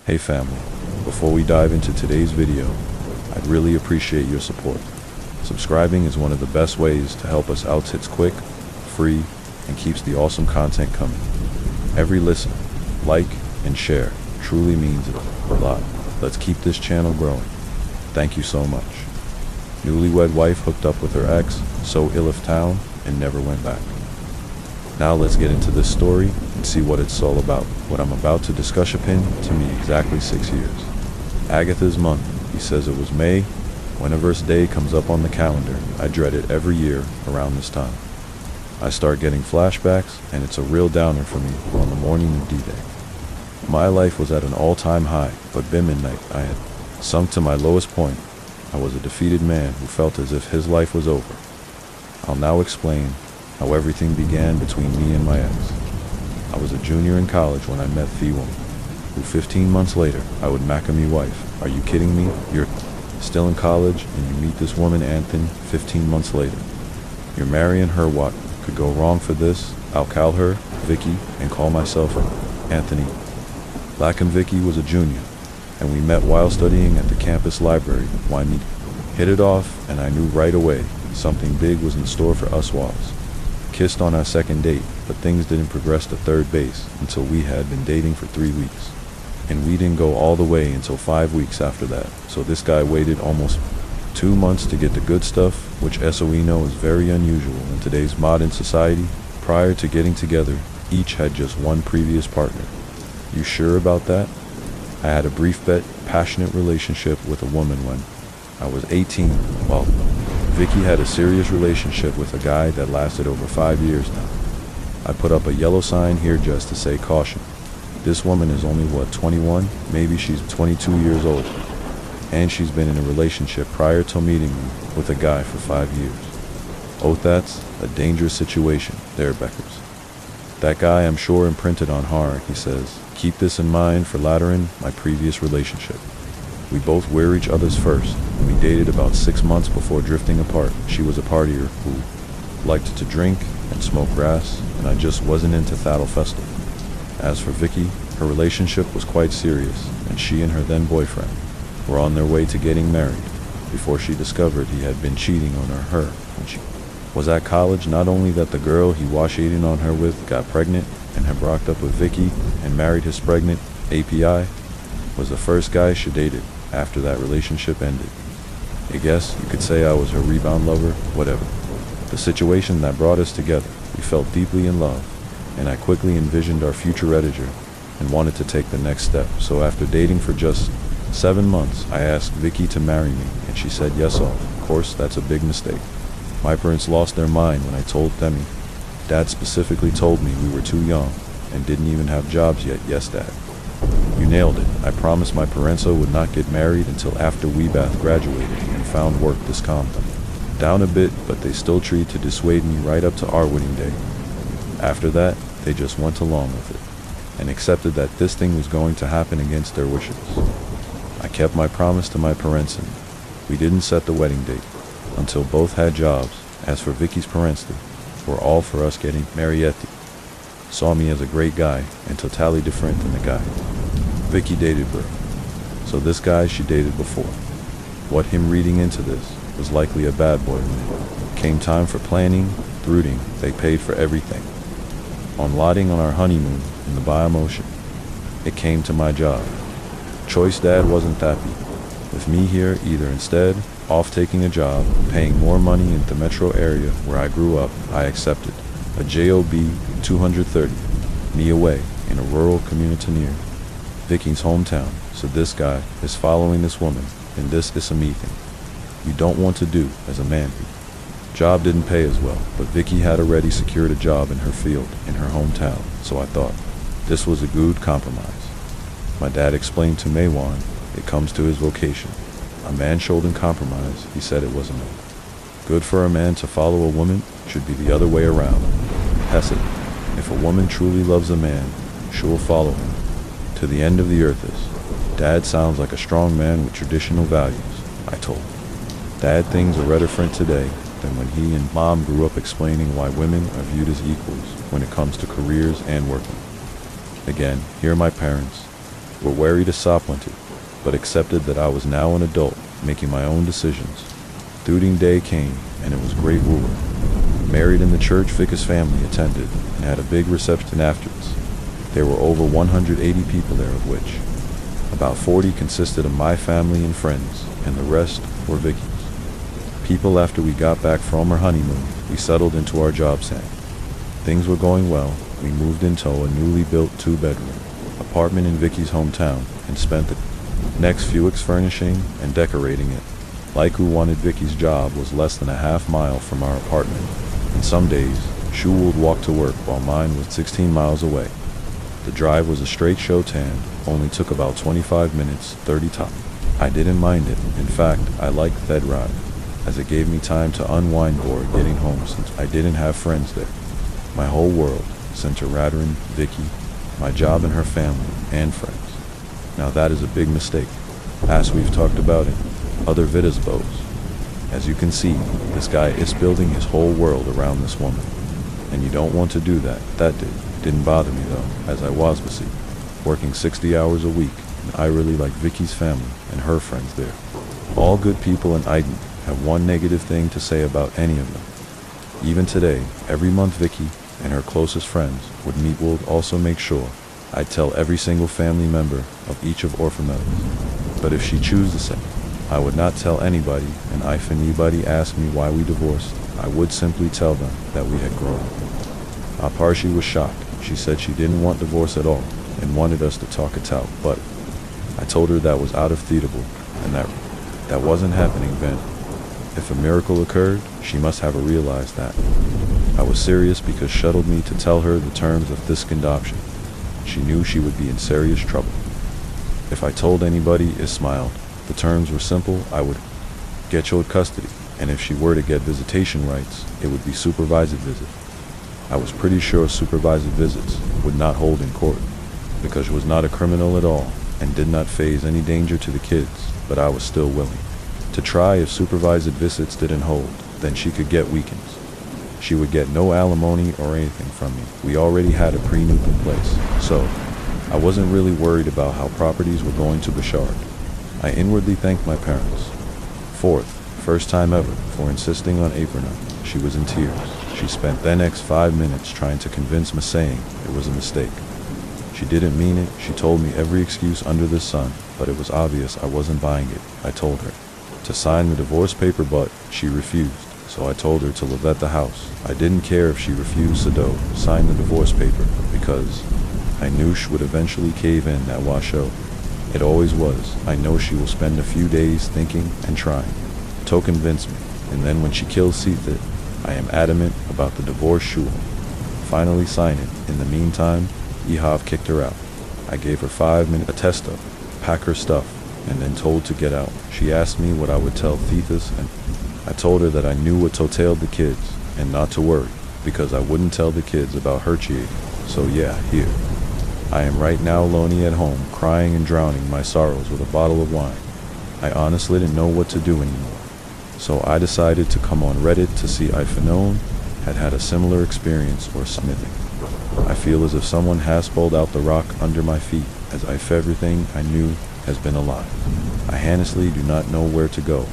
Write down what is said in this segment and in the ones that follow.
Hey family, before we dive into today's video, I'd really appreciate your support. Subscribing is one of the best ways to help us out. It's quick, free, and keeps the awesome content coming. Every listen, like, and share truly means a lot. Let's keep this channel growing. Thank you so much. Newlywed wife hooked up with her ex, so ill of town, and never went back. Now let's get into this story and see what it's all about. What I'm about to discuss happened to me exactly 6 years. Agatha's month, he says it was May. Whenever this day comes up on the calendar, I dread it every year around this time. I start getting flashbacks, and it's a real downer for me on the morning of D-Day. My life was at an all-time high, but by midnight I had sunk to my lowest point. I was a defeated man who felt as if his life was over. I'll now explain how everything began between me and my ex. I was a junior in college when I met the woman, who 15 months later I would make me wife. Are you kidding me? You're still in college and you meet this woman, Anthony, 15 months later. You're marrying her. What could go wrong for this? I'll call her Vicky and call myself Anthony. Black and Vicky was a junior, and we met while studying at the campus library. Why me? Hit it off, and I knew right away something big was in store for us was. Kissed on our second date, but things didn't progress to third base until we had been dating for 3 weeks. And we didn't go all the way until 5 weeks after that. So this guy waited almost 2 months to get the good stuff, which we know is very unusual in today's modern society. Prior to getting together, each had just one previous partner. You sure about that? I had a brief but passionate relationship with a woman when I was 18. Well, Vicky had a serious relationship with a guy that lasted over 5 years now. I put up a yellow sign here just to say caution. This woman is only 21? Maybe she's 22 years old. And she's been in a relationship prior to meeting me with a guy for 5 years. Oh, that's a dangerous situation there, Beckers. That guy, I'm sure, imprinted on her, he says. Keep this in mind for lattering my previous relationship. We both were each other's first, and we dated about 6 months before drifting apart. She was a partier who liked to drink and smoke grass, and I just wasn't into That'll Festival. As for Vicky, her relationship was quite serious, and she and her then boyfriend were on their way to getting married before she discovered he had been cheating on her when she was at college. Not only that, the girl he was cheating on her with got pregnant and had broke up with Vicky and married his pregnant API, was the first guy she dated after that relationship ended. I guess you could say I was her rebound lover, whatever. The situation that brought us together, we felt deeply in love, and I quickly envisioned our future editor and wanted to take the next step. So after dating for just 7 months, I asked Vicky to marry me, and she said yes. Of course, that's a big mistake. My parents lost their mind when I told them. Dad specifically told me we were too young and didn't even have jobs yet. Yes, Dad. You nailed it. I promised my parents would not get married until after we both graduated and found work. This calmed them down a bit, but they still tried to dissuade me right up to our wedding day. After that, they just went along with it and accepted that this thing was going to happen against their wishes. I kept my promise to my parents, and we didn't set the wedding date until both had jobs. As for Vicky's parents, they were all for us getting married. Saw me as a great guy and totally different than the guy Vicky dated bro. So this guy she dated before, what him reading into this was likely a bad boy. When it came time for planning, rooting, they paid for everything. On lotting on our honeymoon in the Bayam Ocean, it came to my job. Choice. Dad wasn't happy with me here either. Instead, off taking a job, paying more money in the metro area where I grew up, I accepted a job 230 me away in a rural community near Vicky's hometown. So this guy is following this woman, and this is a me thing you don't want to do as a man. Job didn't pay as well, but Vicky had already secured a job in her field in her hometown, so I thought this was a good compromise. My dad explained to Maywan it comes to his vocation. A man showed in compromise. He said it wasn't good for a man to follow a woman, should be the other way around. Hesed, if a woman truly loves a man, she will follow him to the end of the earth. Dad sounds like a strong man with traditional values, I told him. Dad, things are different today than when he and Mom grew up, explaining why women are viewed as equals when it comes to careers and working. Again, here my parents were wary to stop winter, but accepted that I was now an adult, making my own decisions. Tooting day came, and it was great ruler. Married in the church Vick's family attended, and had a big reception afterwards. There were over 180 people there, of which about 40 consisted of my family and friends, and the rest were Vicky's. People after we got back from our honeymoon, we settled into our job stand. Things were going well. We moved into a newly built 2-bedroom apartment in Vicky's hometown and spent the next few weeks furnishing and decorating it. Like who wanted Vicky's job was less than a half-mile from our apartment, and some days she would walk to work while mine was 16 miles away. The drive was a straight show tan, only took about 25 minutes, 30 tops. I didn't mind it. In fact, I liked that ride, as it gave me time to unwind before getting home since I didn't have friends there. My whole world centered around Vicky, my job and her family and friends. Now that is a big mistake, as we've talked about in other videos. As you can see, this guy is building his whole world around this woman, and you don't want to do that. That didn't bother me though, as I was busy, working 60 hours a week, and I really like Vicky's family and her friends there. All good people, and I didn't have one negative thing to say about any of them. Even today, every month Vicky and her closest friends would meet. Would also make sure I'd tell every single family member of each of orphan mothers. But if she chose to say, I would not tell anybody, and if anybody asked me why we divorced, I would simply tell them that we had grown. Parshi was shocked. She said she didn't want divorce at all and wanted us to talk it out, but I told her that was out of theatable and that wasn't happening then. If a miracle occurred, she must have realized that. I was serious because she shuttled me to tell her the terms of this adoption. She knew she would be in serious trouble. If I told anybody, it smiled. The terms were simple. I would get your custody, and if she were to get visitation rights, it would be supervised visit. I was pretty sure supervised visits would not hold in court, because she was not a criminal at all and did not face any danger to the kids, but I was still willing to try. If supervised visits didn't hold, then she could get weekends. She would get no alimony or anything from me. We already had a prenup in place, so I wasn't really worried about how properties were going to be shared. I inwardly thanked my parents. First time ever, for insisting on apron up. She was in tears. She spent the next 5 minutes trying to convince me, saying it was a mistake. She didn't mean it. She told me every excuse under the sun, but it was obvious I wasn't buying it. I told her to sign the divorce paper, but she refused. So I told her to live at the house. I didn't care if she refused to sign the divorce paper, because I knew she would eventually cave in. That washoe. It always was. I know she will spend a few days thinking and trying to convince me, and then when she kills Sita, I am adamant about the divorce. She will finally sign it. In the meantime, Ihov kicked her out. I gave her 5 minutes to test up, pack her stuff, and then told to get out. She asked me what I would tell Thetis, and I told her that I knew what totaled the kids, and not to worry, because I wouldn't tell the kids about her cheating. So yeah, here I am right now, lonely at home, crying and drowning my sorrows with a bottle of wine. I honestly didn't know what to do anymore. So I decided to come on Reddit to see if anyone had had a similar experience or something. I feel as if someone has pulled out the rock under my feet, as if everything I knew has been a lie. I honestly do not know where to go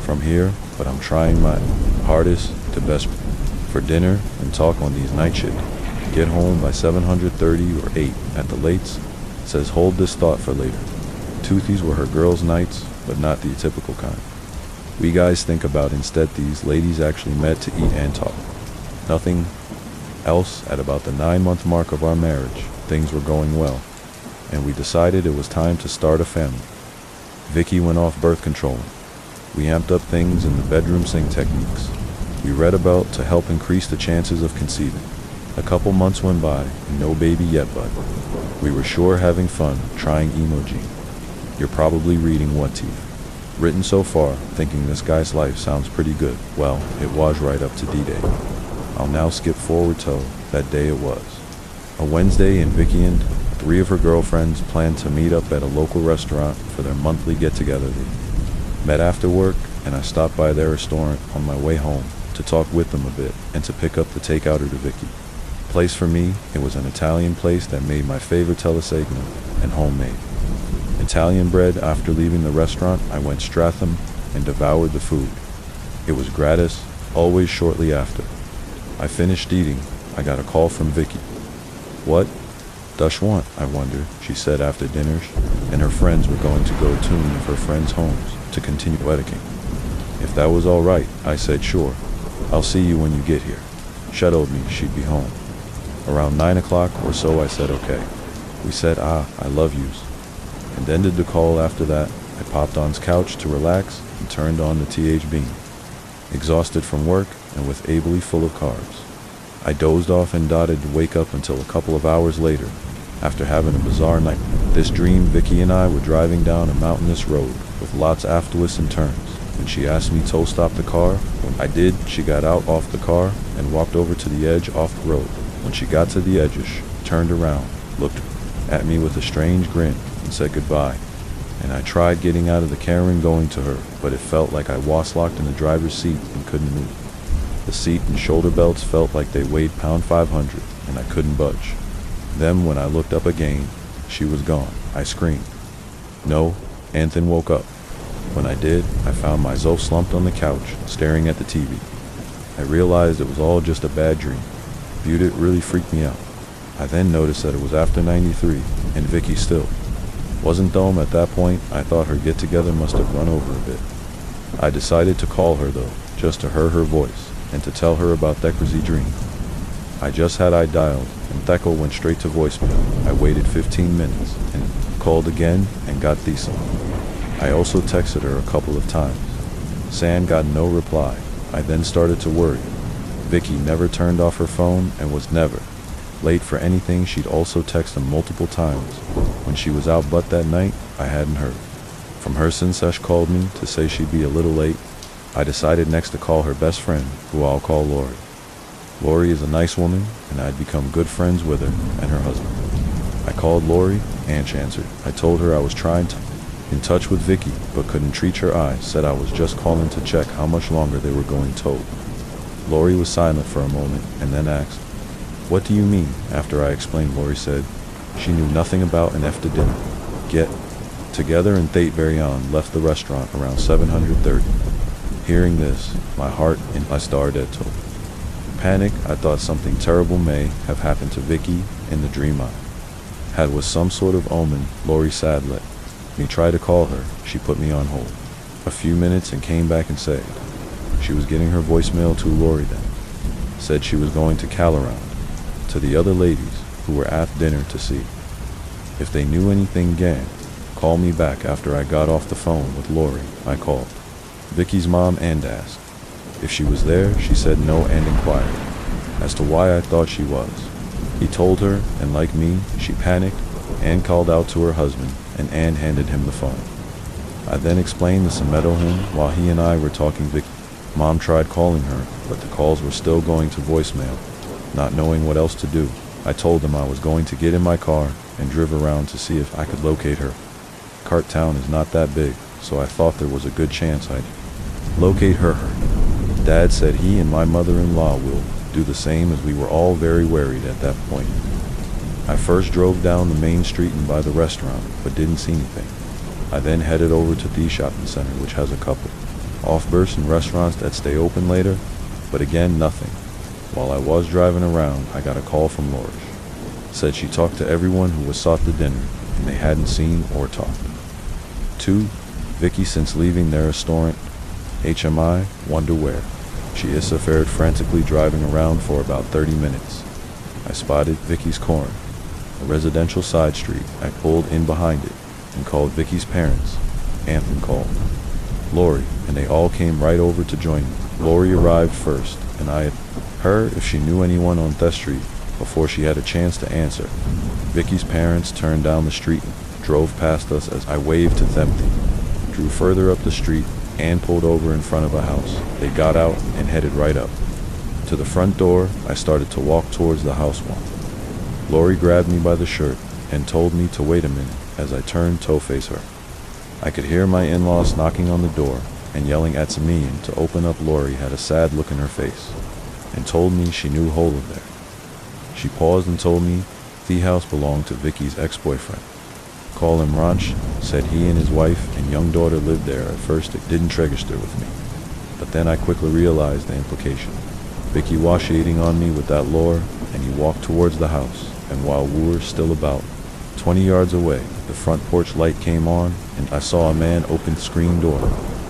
from here, but I'm trying my hardest to best for dinner and talk on these night shift. Get home by 7:30 or 8 at the latest. Says hold this thought for later. Toothies were her girls' nights, but not the typical kind. We guys think about instead these ladies actually met to eat and talk. Nothing else. At about the 9-month mark of our marriage, things were going well, and we decided it was time to start a family. Vicky went off birth control. We amped up things in the bedroom sink techniques we read about to help increase the chances of conceiving. A couple months went by, and no baby yet, but we were sure having fun trying emoji. You're probably reading what teeth. Written so far, thinking this guy's life sounds pretty good. Well, it was right up to D-Day. I'll now skip forward to that day. It was a Wednesday, and Vicky and 3 of her girlfriends planned to meet up at a local restaurant for their monthly get-together. They met after work, and I stopped by their restaurant on my way home to talk with them a bit and to pick up the takeout order to Vicky. Place for me, it was an Italian place that made my favorite telesegno and homemade. Italian bread. After leaving the restaurant, I went Stratham and devoured the food. It was gratis, always shortly after. I finished eating. I got a call from Vicky. What does she want, I wonder, she said after dinner, and her friends were going to go to one of her friends' homes to continue wedding. If that was all right, I said sure. I'll see you when you get here. She told me she'd be home around 9 o'clock or so. I said okay. We said I love yous, and ended the call. After that, I popped on's couch to relax and turned on the TH beam. Exhausted from work and with ably full of carbs, I dozed off and dotted to wake up until a couple of hours later, after having a bizarre night. This dream, Vicky and I were driving down a mountainous road with lots of twists and turns, when she asked me to stop the car. When I did, she got out off the car and walked over to the edge off the road. When she got to the edge, she turned around, looked at me with a strange grin, and said goodbye. And I tried getting out of the car and going to her, but it felt like I was locked in the driver's seat and couldn't move. The seat and shoulder belts felt like they weighed pound 500, and I couldn't budge. Then when I looked up again, she was gone. I screamed. No, Anthony woke up. When I did, I found myself slumped on the couch, staring at the TV. I realized it was all just a bad dream. It really freaked me out. I then noticed that it was after 93, and Vicky still wasn't home at that point. I thought her get-together must have run over a bit. I decided to call her though, just to hear her voice, and to tell her about that crazy dream. I dialed, and Theckel went straight to voicemail. I waited 15 minutes, and called again, and got decent. I also texted her a couple of times. San got no reply. I then started to worry. Vicky never turned off her phone and was never late for anything. She'd also texted him multiple times when she was out, but that night, I hadn't heard from her since she called me to say she'd be a little late. I decided next to call her best friend, who I'll call Lori. Lori is a nice woman, and I'd become good friends with her and her husband. I called Lori, and she answered. I told her I was trying to in touch with Vicky, but couldn't reach her eyes. Said I was just calling to check how much longer they were going told. Lori was silent for a moment, and then asked, "What do you mean?" After I explained, Lori said she knew nothing about an after dinner get together, and Thate Varian left the restaurant around 7:30. Hearing this, my heart and I started to panic. I thought something terrible may have happened to Vicky in the dream I had was some sort of omen. Lori said, let me try to call her. She put me on hold a few minutes and came back and said she was getting her voicemail to Lori then. Said she was going to call around to the other ladies who were at dinner to see if they knew anything again. Call me back. After I got off the phone with Lori, I called Vicky's mom and asked if she was there. She said no and inquired as to why I thought she was. He told her, and like me, she panicked and called out to her husband, and Ann handed him the phone. I then explained this and met him while he and I were talking. Vicky's mom tried calling her, but the calls were still going to voicemail. Not knowing what else to do, I told them I was going to get in my car and drive around to see if I could locate her. Cart Town is not that big, so I thought there was a good chance I'd locate her. Dad said he and my mother-in-law will do the same, as we were all very worried at that point. I first drove down the main street and by the restaurant, but didn't see anything. I then headed over to the shopping center, which has a couple off-bursts and restaurants that stay open later, but again, nothing. While I was driving around, I got a call from Lori. Said she talked to everyone who was sought the dinner, and they hadn't seen or talked to Vicky since leaving their restaurant. HMI wonder where she is. Fared frantically driving around for about 30 minutes. I spotted Vicky's corn, a residential side street. I pulled in behind it and called Vicky's parents. Anthony called Lori, and they all came right over to join me. Lori arrived first, and I asked her if she knew anyone on that street before she had a chance to answer. Vicky's parents turned down the street and drove past us as I waved to them. Drew further up the street and pulled over in front of a house. They got out and headed right up to the front door. I started to walk towards the house wall. Lori grabbed me by the shirt and told me to wait a minute as I turned to face her. I could hear my in-laws knocking on the door and yelling at me to open up. Lori had a sad look in her face and told me she knew Hola there. She paused and told me the house belonged to Vicky's ex-boyfriend. Call him Ranch, said he and his wife and young daughter lived there. At first it didn't register with me, but then I quickly realized the implication. Vicky was shading on me with that lure, and he walked towards the house, and while we were still about 20 yards away, the front porch light came on, and I saw a man open the screen door.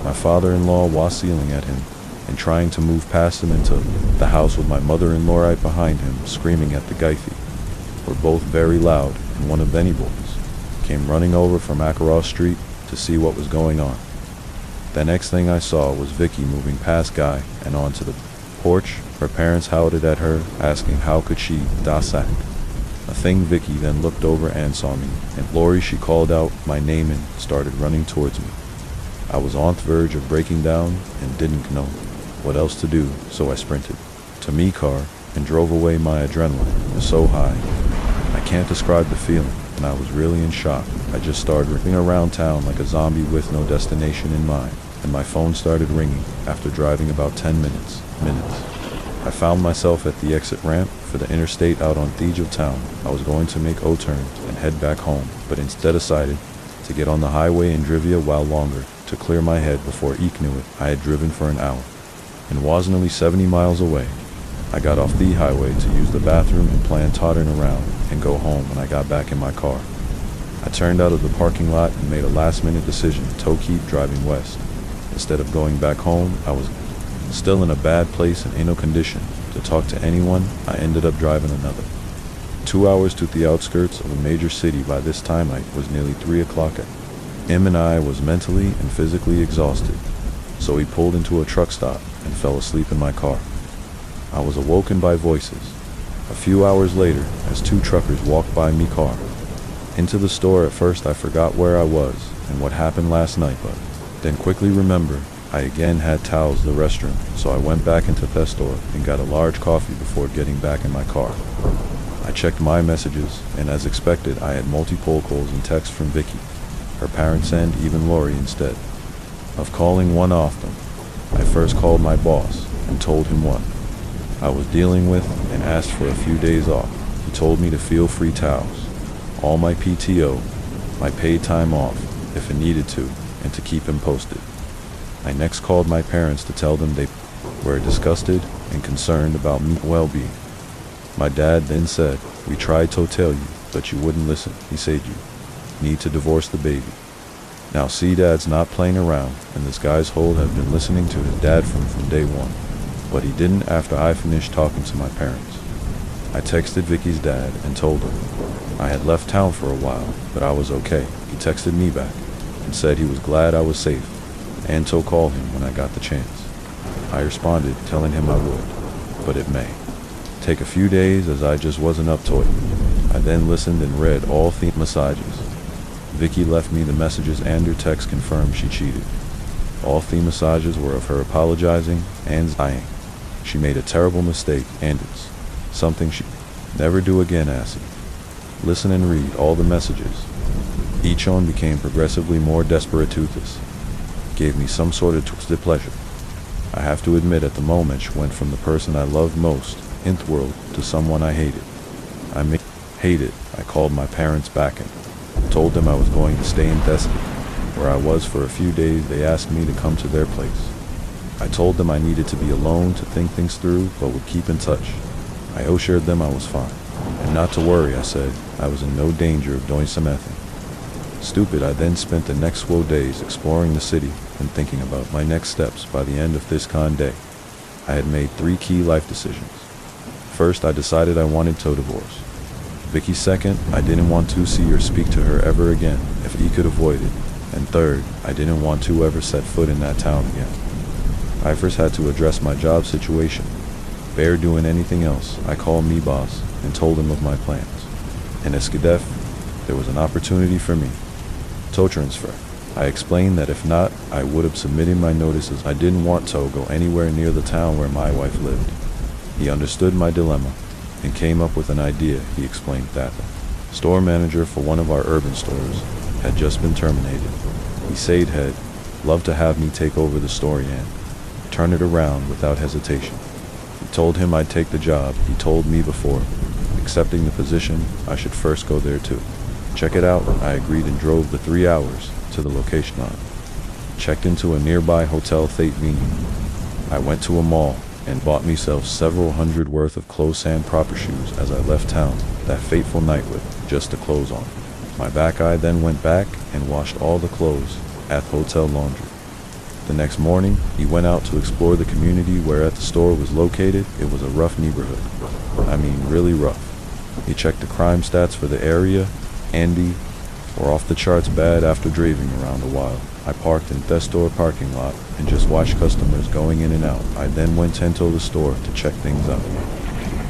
My father-in-law was yelling at him and trying to move past him into the house with my mother-in-law right behind him, screaming at the Gyphy. Were both very loud, and one of Benny boys came running over from across street to see what was going on. The next thing I saw was Vicky moving past Guy and onto the porch. Her parents howled at her, asking how could she sack. A thing Vicky then looked over and saw me, and Lori, she called out my name and started running towards me. I was on the verge of breaking down and didn't know what else to do, so I sprinted to me car and drove away. My adrenaline was so high, I can't describe the feeling, and I was really in shock. I just started running around town like a zombie with no destination in mind, and my phone started ringing after driving about 10 minutes. I found myself at the exit ramp for the interstate out on the edge of town. I was going to make O-turns and head back home, but instead decided to get on the highway and drive a while longer to clear my head. Before Eek knew it, I had driven for an hour and was nearly 70 miles away. I got off the highway to use the bathroom and planned tottering around and go home. When I got back in my car, I turned out of the parking lot and made a last-minute decision to keep driving west. Instead of going back home, I was still in a bad place and in no condition to talk to anyone. I ended up driving another 2 hours to the outskirts of a major city. By this time it was nearly 3 o'clock. Him and I was mentally and physically exhausted, so he pulled into a truck stop and fell asleep in my car. I was awoken by voices a few hours later as 2 truckers walked by me car into the store. At first I forgot where I was and what happened last night, but then quickly remembered I again had towels the restroom, so I went back into the store and got a large coffee before getting back in my car. I checked my messages, and as expected, I had multiple calls and texts from Vicky, her parents, and even Lori. Instead of calling one of them, I first called my boss and told him what I was dealing with and asked for a few days off. He told me to feel free towels, all my PTO, my paid time off if it needed to, and to keep him posted. I next called my parents to tell them they were disgusted and concerned about me well-being. My dad then said, "We tried to tell you, but you wouldn't listen." He said, "You need to divorce the baby." Now see, Dad's not playing around, and this guy's whole have been listening to his dad from day one. But he didn't after I finished talking to my parents. I texted Vicky's dad and told him I had left town for a while, but I was okay. He texted me back and said he was glad I was safe and to call him when I got the chance. I responded telling him I would, but it may take a few days as I just wasn't up to it. I then listened and read all the messages. Vicky left me the messages and her text confirmed she cheated. All the messages were of her apologizing and sighing. She made a terrible mistake and it's something she never do again. Assy. Listen and read all the messages. Each one became progressively more desperate to this. Gave me some sort of twisted pleasure. I have to admit at the moment she went from the person I loved most in the world to someone I hated. I called my parents back and told them I was going to stay in Destiny, where I was for a few days. They asked me to come to their place. I told them I needed to be alone to think things through, but would keep in touch. I assured them I was fine, and not to worry. I said I was in no danger of doing something stupid. I then spent the next few days exploring the city and thinking about my next steps. By the end of this day, I had made 3 key life decisions. First, I decided I wanted to divorce Vicky. Second, I didn't want to see or speak to her ever again if he could avoid it. And third, I didn't want to ever set foot in that town again. I first had to address my job situation. Bear doing anything else, I called me boss and told him of my plans. In Escadef, there was an opportunity for me to transfer. I explained that if not, I would have submitted my notices. I didn't want to go anywhere near the town where my wife lived. He understood my dilemma and came up with an idea. He explained that the store manager for one of our urban stores had just been terminated. He said he'd love to have me take over the store and turn it around without hesitation. He told him I'd take the job. He told me before accepting the position I should first go there too. Check it out, I agreed and drove the 3 hours to the location on. Checked into a nearby hotel Thatevini. I went to a mall and bought myself several hundred worth of close-hand proper shoes as I left town that fateful night with just the clothes on. My back eye then went back and washed all the clothes at hotel laundry. The next morning, he went out to explore the community where at the store was located. It was a rough neighborhood. I mean, really rough. He checked the crime stats for the area. Andy were off the charts bad after driving around a while. I parked in the store parking lot and just watched customers going in and out. I then went to the store to check things out.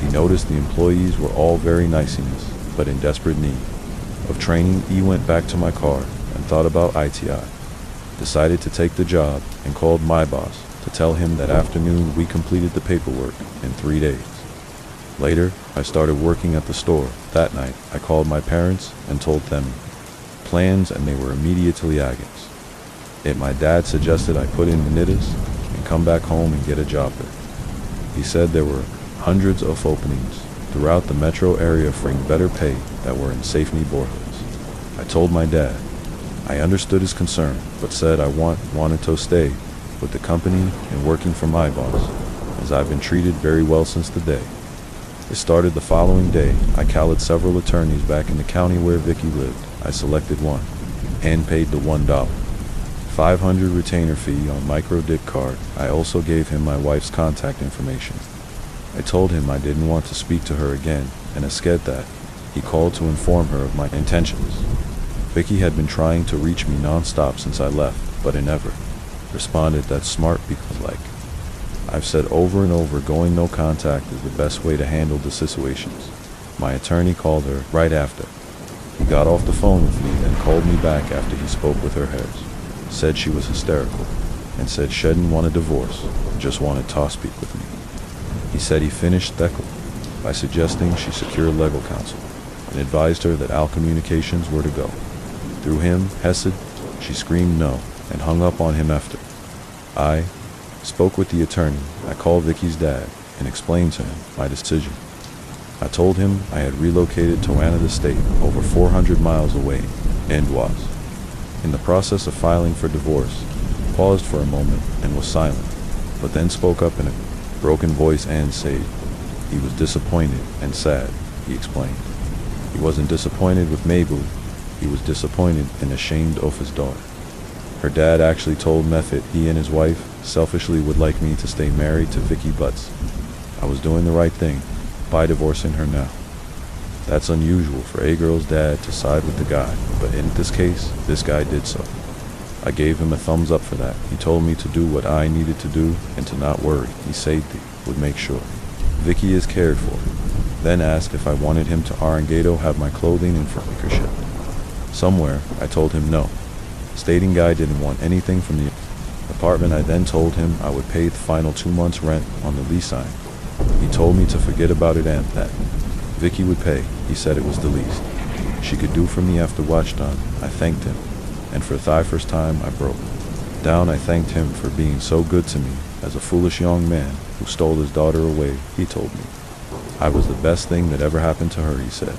He noticed the employees were all very niceness, but in desperate need of training. He went back to my car and thought about ITI. Decided to take the job and called my boss to tell him that afternoon we completed the paperwork in 3 days. Later, I started working at the store. That night, I called my parents and told them plans, and they were immediately against it. My dad suggested I put in the NITAs and come back home and get a job there. He said there were hundreds of openings throughout the metro area for better pay that were in safe neighborhoods. I told my dad. I understood his concern, but said I wanted to stay with the company and working for my boss, as I've been treated very well since the day. It started the following day. I called several attorneys back in the county where Vicky lived. I selected one and paid the $1. $500 retainer fee on micro-dip card. I also gave him my wife's contact information. I told him I didn't want to speak to her again, and as scared that, he called to inform her of my intentions. Vicky had been trying to reach me non-stop since I left, but I never responded. That's smart because, like I've said over and over, going no contact is the best way to handle the situations. My attorney called her right after. He got off the phone with me, then called me back after he spoke with her hairs. Said she was hysterical, and said she didn't want a divorce, just wanted to speak with me. He said he finished Theckel by suggesting she secure legal counsel, and advised her that all communications were to go through him. Hesed, she screamed no, and hung up on him after. I spoke with the attorney. I called Vicky's dad and explained to him my decision. I told him I had relocated to Anna State, over 400 miles away, and was in the process of filing for divorce. Paused for a moment and was silent, but then spoke up in a broken voice and said he was disappointed and sad. He explained. He wasn't disappointed with Mabel. He was disappointed and ashamed of his daughter. Her dad actually told Method he and his wife selfishly would like me to stay married to Vicky Butts. I was doing the right thing by divorcing her now. That's unusual for a girl's dad to side with the guy, but in this case, this guy did so. I gave him a thumbs up for that. He told me to do what I needed to do and to not worry. He said he would make sure Vicky is cared for. Then asked if I wanted him to Arangato have my clothing and furniture shipped somewhere. I told him no, stating guy didn't want anything from the apartment. I then told him I would pay the final 2 months rent on the lease sign. He told me to forget about it and that Vicky would pay. He said it was the least she could do for me after watch done. I thanked him, and for the first time I broke down. I thanked him for being so good to me as a foolish young man who stole his daughter away. He told me I was the best thing that ever happened to her, he said.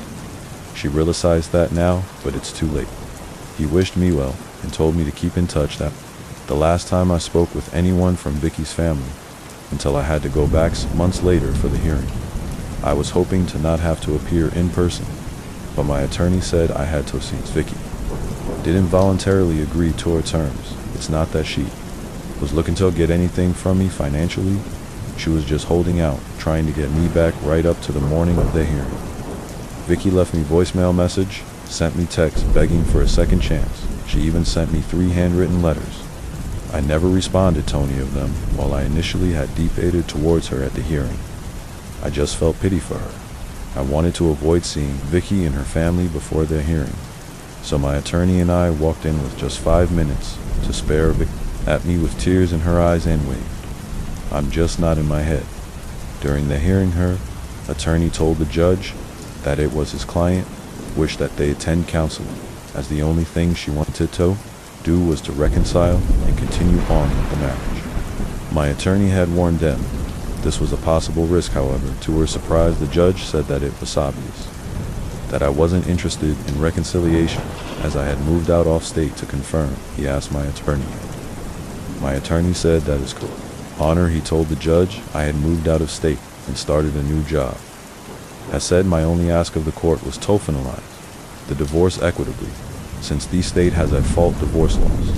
She realized that now, but it's too late. He wished me well and told me to keep in touch. That the last time I spoke with anyone from Vicky's family until I had to go back months later for the hearing. I was hoping to not have to appear in person, but my attorney said I had to see Vicky. Didn't voluntarily agree to her terms. It's not that she was looking to get anything from me financially. She was just holding out, trying to get me back right up to the morning of the hearing. Vicky left me voicemail message, sent me text begging for a second chance. She even sent me 3 handwritten letters. I never responded to any of them. While I initially had deep hatred towards her at the hearing, I just felt pity for her. I wanted to avoid seeing Vicky and her family before their hearing. So my attorney and I walked in with just 5 minutes to spare. Vicky at me with tears in her eyes and waved. I'm just not in my head. During the hearing, her attorney told the judge that it was his client wished that they attend counseling, as the only thing she wanted to do was to reconcile and continue on with the marriage. My attorney had warned them this was a possible risk. However, to her surprise, the judge said that it was obvious that I wasn't interested in reconciliation as I had moved out off state to confirm, he asked my attorney. My attorney said that is correct. Honor, he told the judge, I had moved out of state and started a new job. I said my only ask of the court was to finalize the divorce equitably, since the state has at fault divorce laws.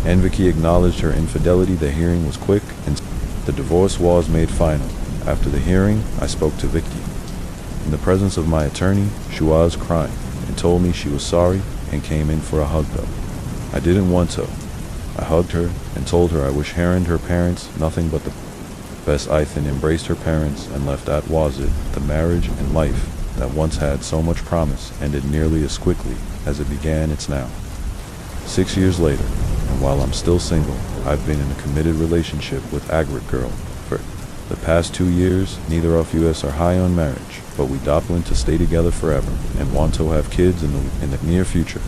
And Vicky acknowledged her infidelity. The hearing was quick and the divorce was made final. After the hearing, I spoke to Vicky. In the presence of my attorney, she was crying and told me she was sorry and came in for a hug though. I didn't want to. I hugged her and told her I wish her and her parents nothing but the best. I then embraced her parents and left. That was it. The marriage and life that once had so much promise ended nearly as quickly as it began. It's now 6 years later, and while I'm still single, I've been in a committed relationship with Agric girl for the past 2 years. Neither of us are high on marriage, but we plan to stay together forever and want to have kids in the near future.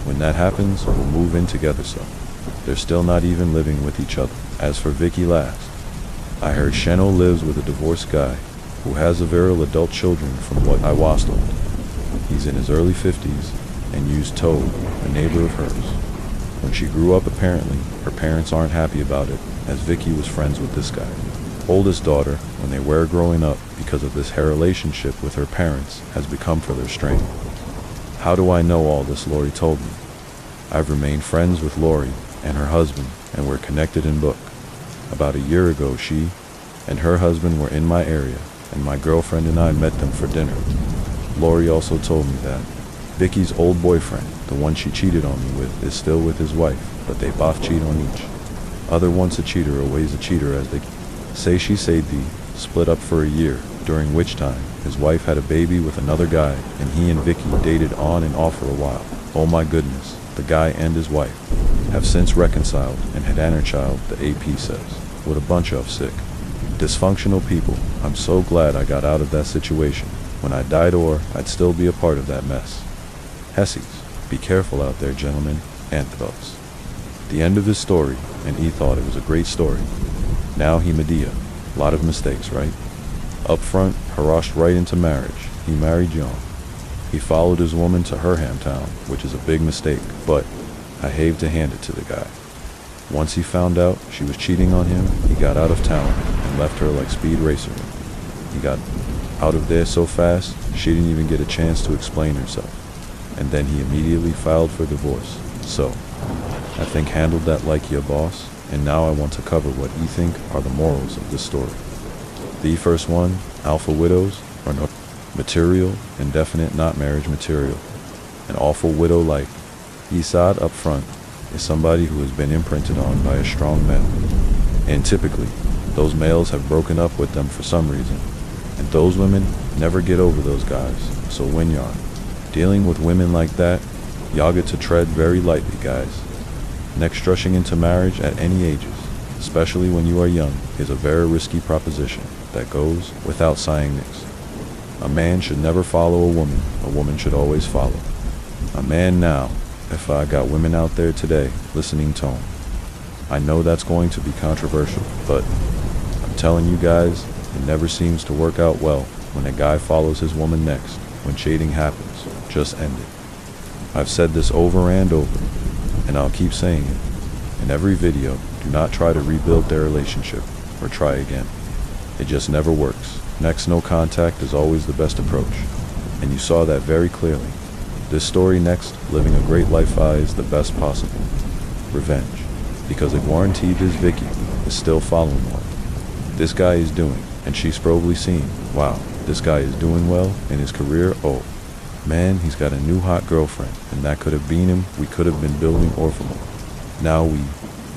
When that happens, we'll move in together. So they're still not even living with each other. As for Vicky last, I heard Sheno lives with a divorced guy who has several adult children from what I was told. He's in his early 50s and used Toad, a neighbor of hers. When she grew up, apparently, her parents aren't happy about it, as Vicky was friends with this guy. Oldest daughter, when they were growing up, because of this, her relationship with her parents has become further strained. How do I know all this? Lori told me. I've remained friends with Lori and her husband, and we're connected in book. About a year ago, she and her husband were in my area, and my girlfriend and I met them for dinner. Lori also told me that Vicky's old boyfriend, the one she cheated on me with, is still with his wife, but they both cheat on each other. Once a cheater, always a cheater, as they say. She said they split up for a year, during which time his wife had a baby with another guy, and he and Vicky dated on and off for a while. Oh my goodness, the guy and his wife have since reconciled and had an child, the AP says. What a bunch of sick, dysfunctional people. I'm so glad I got out of that situation. When I died, or I'd still be a part of that mess. Hessies, be careful out there, gentlemen and thugs. The end of his story, and he thought it was a great story. Now he Medea. Lot of mistakes, right? Up front, he rushed right into marriage. He married young. He followed his woman to her hometown, which is a big mistake, but I have to hand it to the guy. Once he found out she was cheating on him, he got out of town and left her like Speed Racer. He got out of there so fast, she didn't even get a chance to explain herself. And then he immediately filed for divorce. So, I think handled that like your boss, and now I want to cover what you think are the morals of this story. The first one, alpha widows are no material, indefinite not marriage material. An awful widow like Isad up front is somebody who has been imprinted on by a strong male. And typically, those males have broken up with them for some reason. And those women never get over those guys. So when y'all dealing with women like that, y'all get to tread very lightly, guys. Next, rushing into marriage at any ages, especially when you are young, is a very risky proposition that goes without saying this. A man should never follow a woman should always follow a man. Now, if I got women out there today listening to him, I know that's going to be controversial, but I'm telling you guys, it never seems to work out well when a guy follows his woman next. When cheating happens, just end it. I've said this over and over, and I'll keep saying it in every video. Do not try to rebuild their relationship or try again. It just never works. Next, no contact is always the best approach, and you saw that very clearly. This story next, living a great life is the best possible. Revenge, because a guaranteed this Vicky is still following what this guy is doing, and she's probably seen, wow, this guy is doing well in his career. Oh man, he's got a new hot girlfriend, and that could have been him. We could have been building orphanage. Now we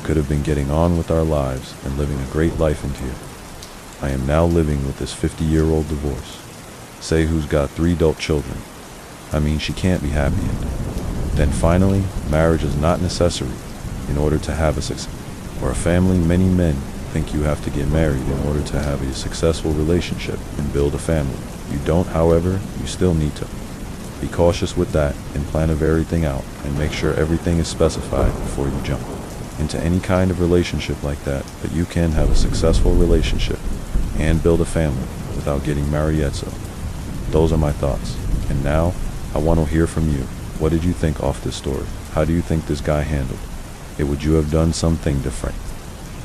could have been getting on with our lives and living a great life in here. I am now living with this 50-year-old divorce. Say who's got 3 adult children. I mean, she can't be happy. Then finally, marriage is not necessary in order to have a success or a family. Many men think you have to get married in order to have a successful relationship and build a family. You don't, however, you still need to. Be cautious with that and plan of everything out and make sure everything is specified before you jump into any kind of relationship like that. But you can have a successful relationship and build a family without getting married yet. So those are my thoughts. And now, I want to hear from you. What did you think off this story? How do you think this guy handled it? Would you have done something different?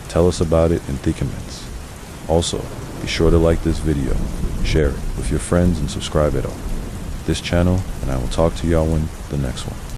Tell us about it in the comments. Also, be sure to like this video, share it with your friends, and subscribe at all this channel, and I will talk to y'all in the next one.